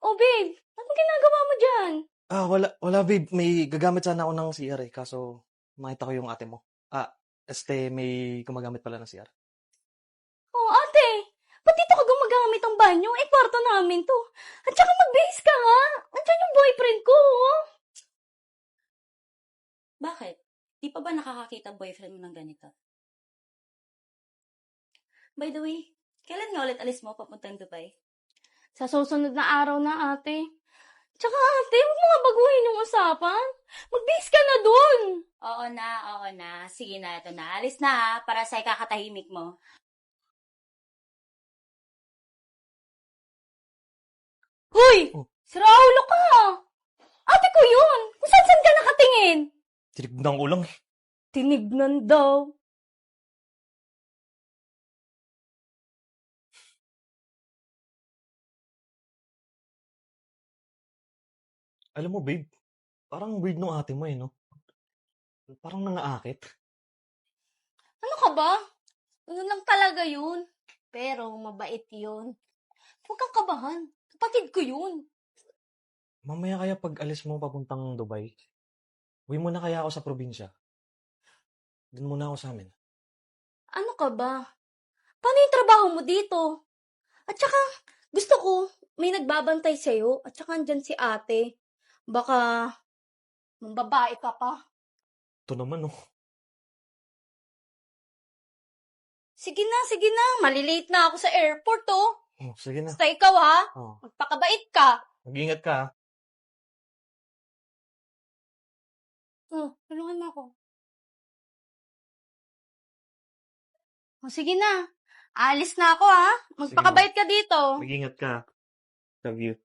Oh, babe. Anong ginagawa mo dyan? Wala babe. May gagamit sana ako ng CR eh. Kaso, makita ko yung ate mo. May gumagamit pala ng CR. Oh, ate. Ba't dito ka gumagamit ang banyo? Eh, kwarto namin to. At saka magbihis ka nga. Andyan yung boyfriend ko, oh. Bakit? Di pa ba nakakakita ang boyfriend mo ng ganito? By the way, kailan nga ulit alis mo papuntang Dubai? Sa susunod na araw na, ate. Tsaka, ate, huwag mo nga baguhin yung usapan. Magbihis ka na dun. Oo na. Sige na, ito na. Alis na ha, para sa ikakatahimik mo. Hoy! Oh. Si Raulo ka! Ate ko yun! Kung saan ka nakatingin? Tinignan ko lang eh. Tinignan daw. Alam mo babe, parang weird nung ate mo eh, no? Parang nangaakit. Ano ka ba? Ano lang talaga yun. Pero mabait yun. Huwag kang kabahan. Kapatid ko yun. Mamaya kaya pag alis mo papuntang Dubai, uwi mo na kaya ako sa probinsya. Doon muna ako sa amin. Ano ka ba? Paano yung trabaho mo dito? At saka, gusto ko, may nagbabantay sa'yo. At saka andyan si ate. Baka, mambabae ka pa. Ito naman oh. Sige na. Malilate na ako sa airport, oh. Oh, sige na. Basta ikaw, ha? Oh, Magpakabait ka. mag-ingat ka ha. Tulungan mo ako. Sige na. Alis na ako, ha? Magpakabait ka dito. Mag-ingat ka ha. Love you.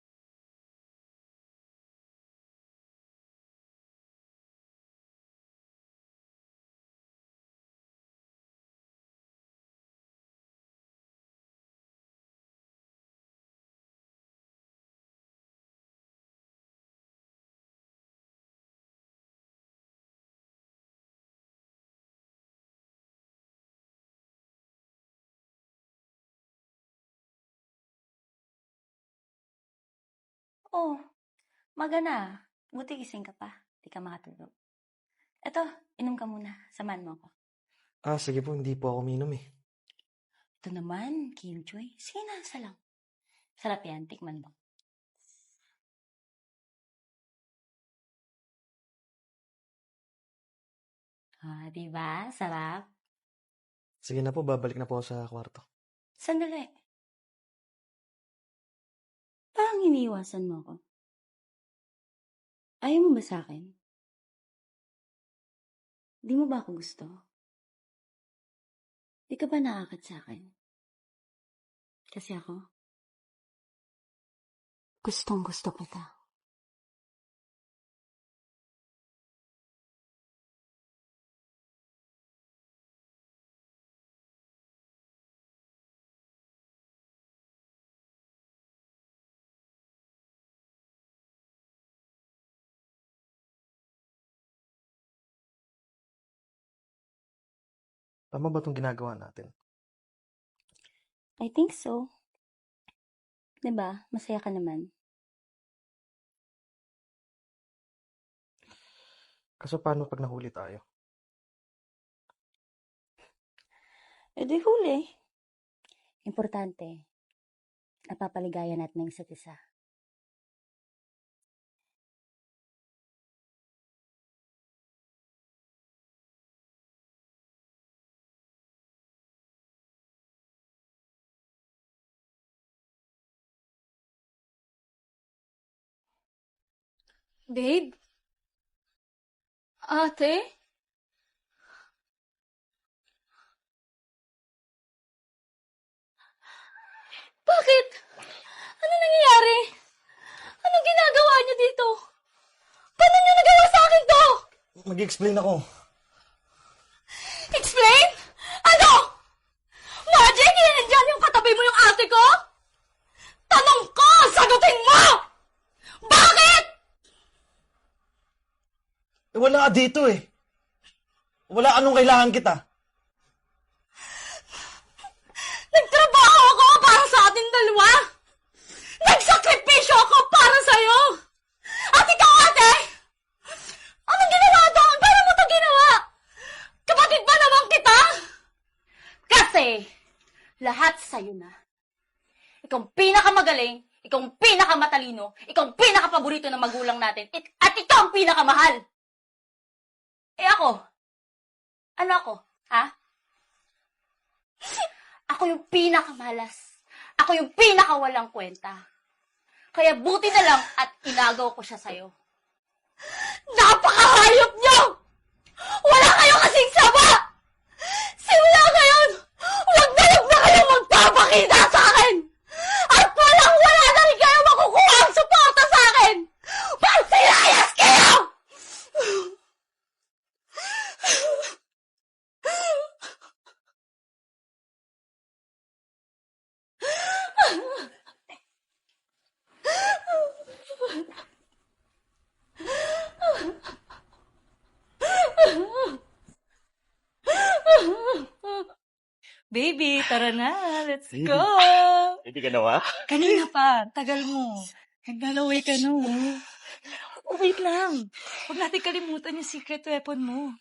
Oh, magana. Buti gising ka pa. Di ka makatulog. Eto, inom ka muna. Samahan mo ako. Sige po, hindi po ako uminom eh. Ito naman, Killjoy. Sige na, isa lang. Sarap yan, tikman mo. Diba? Sarap. Sige na po, babalik na po ako sa kwarto. Sandali. Parang iniiwasan mo ako. Ayaw mo ba sa akin? Di mo ba ako gusto? Di ka ba nakakit sa akin? Kasi ako, gustong gusto kita. Tama ba itong ginagawa natin? I think so. Diba? Masaya ka naman. Kaso paano pag nahuli tayo? Di huli. Importante, napapaligayan natin ng isa't isa. Babe? Ate? Bakit? Ano nangyayari? Anong ginagawa niyo dito? Paano niyo nagawa sa akin to? Mag-explain ako. Explain? Ano? Magic, nandyan yung katabi mo yung ate ko? Tanong ko, sagutin mo! Bakit? Wala ka dito eh. Wala anong kailangan kita. Nagtrabaho ako para sa ating dalawa! Nagsakripisyo ako sa'yo na. Ikaw ang pinakamagaling, ikaw ang pinakamatalino, ikaw ang pinakapaborito ng magulang natin, at ikaw ang pinakamahal! Eh ako? Ano ako? Ha? Ako yung pinakamalas. Ako yung pinakawalang kwenta. Kaya buti na lang at inagaw ko siya sa'yo. Napakahayop niyo! Wala kayo kasing sama! Simula ngayon, huwag na kayong magpapakita sa akin! At wala na rin kayo makukuha ang suporta sa akin! Magsilayas kayo! Baby, tara na. Let's Baby. go. Hindi ka nawa? Kanina pa. Tagal mo. Naglalaway ka na. Oh, wait lang. Huwag natin kalimutan yung secret weapon mo.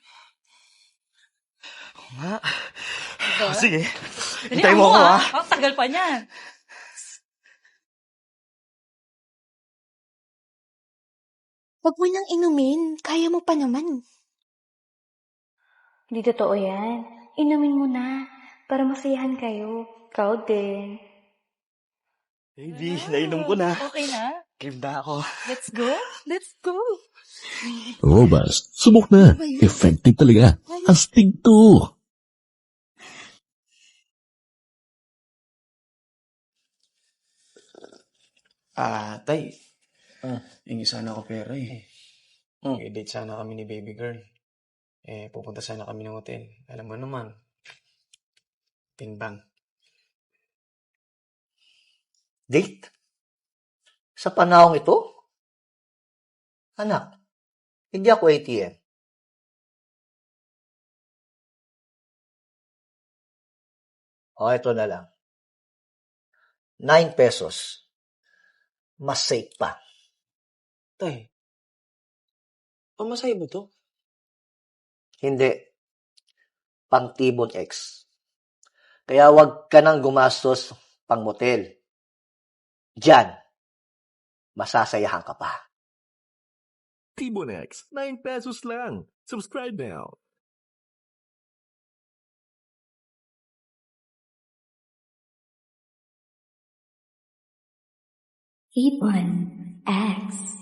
Nga. Diba? Sige. Dali, Hintay mo ako, ha? Oh, tagal pa niyan. Huwag mo nang inumin. Kaya mo pa naman. Hindi totoo yan. Inumin mo na para masayahan kayo. Ikaw din. Baby, nainom ko na. Okay na? Game na ako. Let's go? Let's go. Robust. Subok na. Effective talaga. Astig to. Tay. Hingi sana ako pera eh. I-date sana kami ni baby girl. Pupunta sana kami ng hotel. Alam mo naman. Tingbang. Date? Sa panahong ito? Anak, hindi ako ATM. O, ito na lang. 9 pesos. Mas safe pa. Tay. Pamasay mo to? Hindi. Pang Tibon X. Kaya wag ka nang gumastos pang motel. Diyan, masasayahan ka pa. T-Bonex. 9 pesos lang. Subscribe now. T-Bone X.